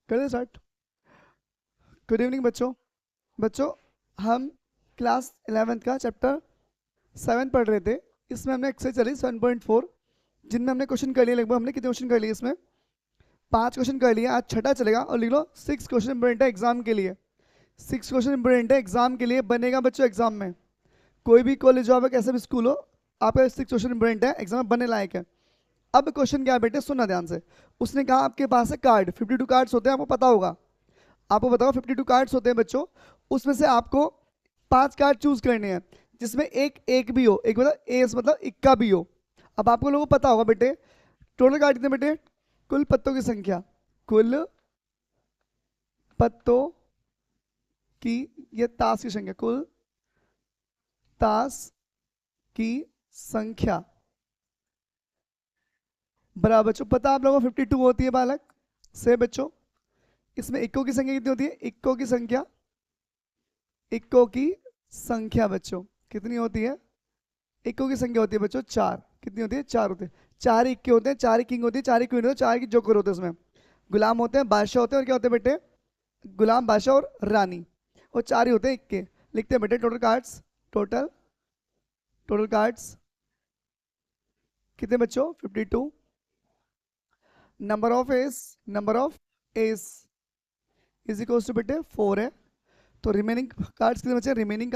कर they start. Good evening बच्चों। बच्चों, हम क्लास 11th का चैप्टर 7 पढ़ रहे थे। इसमें हमने एक्सरसाइज चली 7.4, जिनमें हमने क्वेश्चन कर लिए। लगभग हमने कितने क्वेश्चन कर लिए इसमें? 5 क्वेश्चन कर लिए। आज छठा चलेगा। और लिख लो 6 क्वेश्चन इंपॉर्टेंट है एग्जाम के लिए। 6 क्वेश्चन इंपॉर्टेंट है एग्जाम के लिए, बनेगा बच्चों एग्जाम में। कोई भी कॉलेज हो, कैसे भी स्कूल हो, आपका 6 क्वेश्चन इंपॉर्टेंट है, एग्जाम में बनने लायक है। अब क्वेश्चन क्या है बेटे, सुनना ध्यान से। उसने कहा आपके पास है कार्ड, 52 कार्ड्स होते हैं, आपको पता होगा। आपको बताओ 52 कार्ड्स होते हैं बच्चों। उसमें से आपको 5 कार्ड चूज करने हैं, जिसमें एक एक भी हो, एक मतलब एस मतलब इक्का भी हो। अब आपको लोगों को पता होगा बेटे, टोटल कार्ड कितने बेटे? कुल पत्तों की संख्या, कुल पत्तों की, ये ताश की संख्या, कुल ताश की संख्या बराबर बच्चों, पता आप लोगों को 52 होती है बालक से बच्चों। इसमें इक्को की संख्या कितनी होती है? इक्को की संख्या, इक्को की संख्या बच्चों कितनी होती है? इक्को की संख्या होती है बच्चों 4। कितनी होती है? 4 होते हैं। 4 इक्के होते हैं, 4 किंग होती है, 4 क्वीन होते हैं, 4 की जोकर होते हैं। उसमें गुलाम होते हैं, बादशाह होते हैं, और क्या होते हैं बेटे? गुलाम, बादशाह और रानी। वो 4 ही होते हैं इक्के। लिखते हैं बेटे total cards. Total total cards कितने बच्चों? 52। Number of ace is equal to बेटे 4 है। तो रिमेनिंग कार्ड्स कितने बचे? Remaining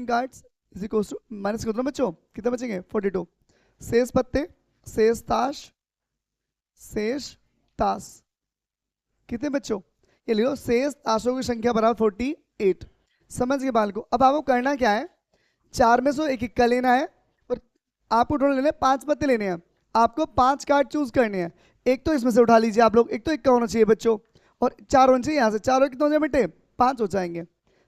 cards is equal to minus कर दो बच्चों, कितने बचेंगे? 42। शेष पत्ते, शेष ताश, शेष ताश कितने बच्चों? ये लियो, शेष ताशों की संख्या बराबर 48। समझ गए बाल को? अब आपको करना क्या है, 4 में से एक इक्का लेना है, और आपको टोटल लेने 5 पत्ते लेने हैं। आपको 5 कार्ड चूज करने हैं। एक तो इसमें से उठा लीजिए आप लोग, एक तो इक्का होना चाहिए बच्चों, और 4 होना चाहिए। यहाँ से 4 कितने हो जाए बेटे? 5 हो जाएंगे।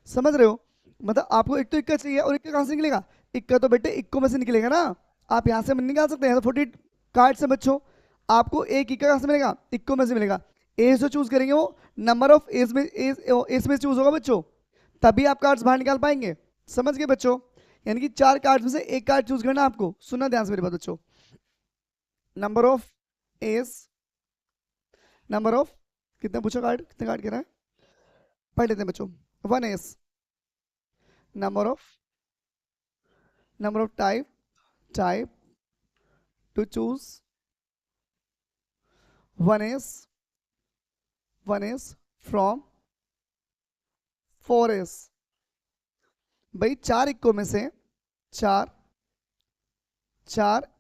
समझ रहे हो? मतलब आपको एक तो इक्का चाहिए, और इक्का कहाँ से निकलेगा? इक्का तो बेटे इक्को में से निकलेगा ना। आप यहाँ से निकाल सकते हैं। तो 48 कार्ड से बच्चों आपको एक इक्का कहाँ से मिलेगा? इक्को में से मिलेगा। एज जो चूज करेंगे वो नंबर ऑफ एज में, एज में चूज होगा बच्चों, तभी आप कार्ड्स बाहर निकाल पाएंगे। समझ गए बच्चों? यानी कि 4 कार्ड में से एक कार्ड चूज करना आपको। सुनना ध्यान से मेरी बात बच्चों। Number of S, number of, कितने पूछा कार्ड, कितने कार्ड कह रहा है? पढ़ लेते हैं बच्चों। 1 S, number of type two choose 1 S from 4 S. भाई 4 इक्को में से, चार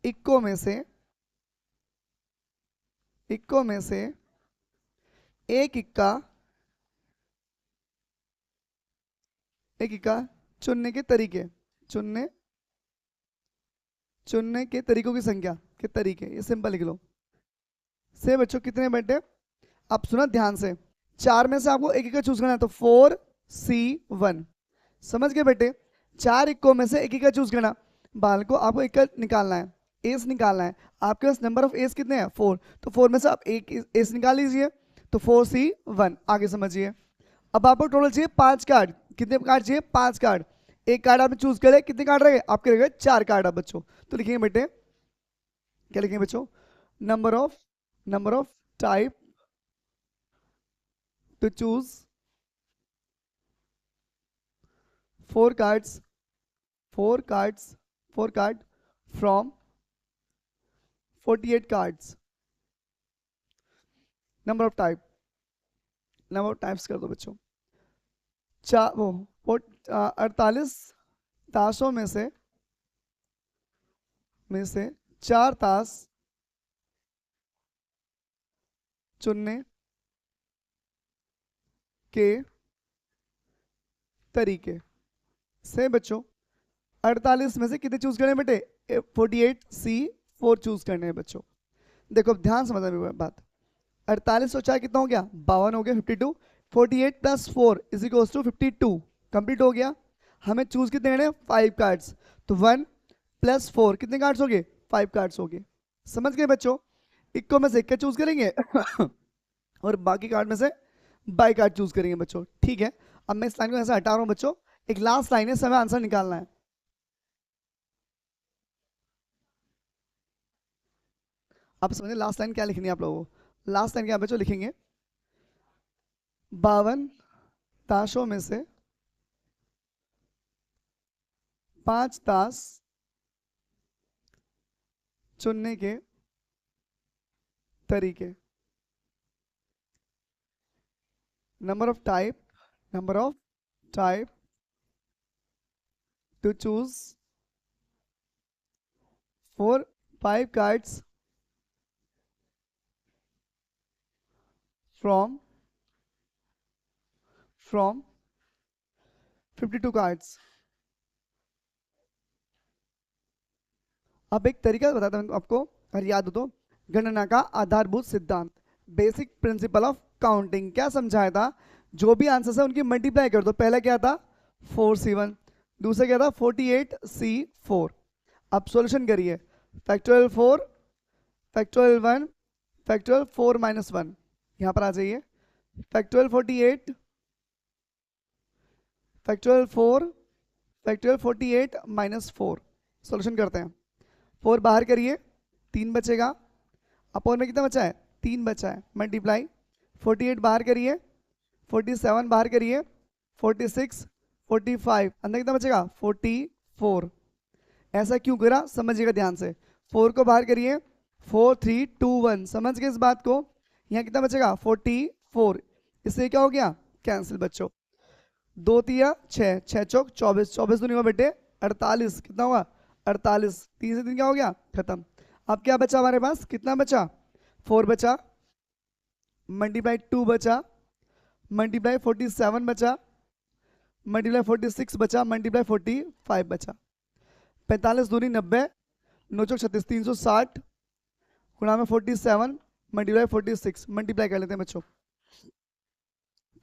इक्को में से, एक इक्का चुनने के तरीके, चुनने के तरीकों की संख्या के तरीके, ये सिंपल लिख लो। से बच्चों कितने बेटे? अब सुना ध्यान से, 4 में से आपको एक चूज करना है, तो 4C1। समझ गए बेटे? 4 इक्को में से एक चूज करना। बाल को आपको एक निकालना है, एस निकालना है। आपके पास नंबर ऑफ एस कितने हैं? 4। तो 4 में से आप एक एस निकाल लीजिए, तो 4C1। आगे समझिए। अब आपको टोटल चाहिए 5 कार्ड। कितने कार्ड चाहिए? 5 कार्ड। एक कार्ड आपने चूज करे, कितने कार्ड रहे आपके? रह गए 4 कार्ड अब बच्चों। तो लिखेंगे बेटे, क्या लिखेंगे बच्चों? Number of type two choose 4 cards, 4 card from 48 cards. Number of types कर दो बच्चों। चार वो 48 ताशों में से 4 ताश चुनने के तरीके से बच्चों 48 में से कितने चूज करने बेटे? 48C4 चूज करने हैं बच्चों। देखो अब ध्यान समझना मेरी बात। 48 और 4 कितना हो गया? 52 हो गया, 52। 48 plus 4 is equal to 52। Complete हो गया। हमें चूज कितने करने हैं? 5 कार्ड्स। तो 1 प्लस 4 कितने कार्ड्स हो गए? 5 कार्ड्स हो गए। समझ गए बच्चों? इक्को में से एक चूज करेंगे और बाकी कार्ड में से बाई कार्ड चूज करेंगे बच्चों। ठीक है, अब मैं इस लाइन को ऐसे हटा रहा हूं बच्चों। एक लास्ट लाइन है, समय आंसर निकालना है। आप समझे लास्ट लाइन क्या लिखनी है आप लोगों को? लास्ट लाइन क्या बच्चों लिखेंगे, 52 ताशों में से 5 ताश चुनने के तरीके। Number of type two choose 5 cards from 52 cards। अब एक तरीका बताता हूं आपको, अगर याद हो तो, गणना का आधारभूत सिद्धांत, बेसिक प्रिंसिपल ऑफ काउंटिंग। क्या समझाया था, जो भी आंसर है उनकी मल्टीप्लाई कर दो। पहला क्या था 4c1, दूसरा क्या था 48c4। अब सॉल्यूशन करिए, फैक्टोरियल 4, फैक्टोरियल 1, फैक्टोरियल 4 - 1, यहां पर आ जाइए। Factorial 48, factorial 4, factorial 48 - 4। सॉल्यूशन करते हैं। 4 बाहर करिए, 3 बचेगा। अपॉन में कितना बचा है, 3 बचा है। मल्टीप्लाई 48 बाहर करिए, 47 बाहर करिए, 46, 45, अंदर कितना बचेगा 44। ऐसा क्यों करा समझिएगा ध्यान से। 4 को बाहर करिए, 4 3 2 1, समझ गए इस बात को। यहाँ कितना बचेगा 44, इससे क्या हो गया कैंसिल बच्चों। 2 तिया 6, 6 चौक 24, 24 दूनी हुआ बेटे 48, कितना हुआ 48, 3 से 3 क्या हो गया खत्म। अब क्या बचा हमारे पास, कितना बचा 4 बचा, मल्टीप्लाई 2 बचा, मल्टीप्लाई 47 बचा, मल्टीप्लाई 46 बचा, मल्टीप्लाई 45 बचा। 45 दूनी 90, 9 चौक 36, 360 गुणा में 47 मल्टीप्लाई 46, मल्टीप्लाई कर लेते हैं बच्चों।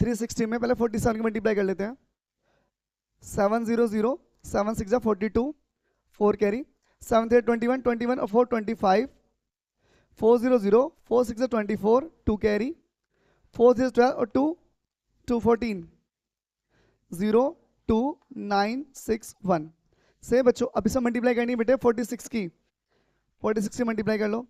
360 में पहले 47 की मल्टीप्लाई कर लेते हैं। 700, 7 6 42, 4 कैरी, 7 3 21, 21 और 4 25, 400, 4 6 24, 2 कैरी, 4 3 12 और 2 2 14, 0 2 9 6 1। से बच्चों अभी सब मल्टीप्लाई करनी है बेटे 46 की, 46 से मल्टीप्लाई कर लो।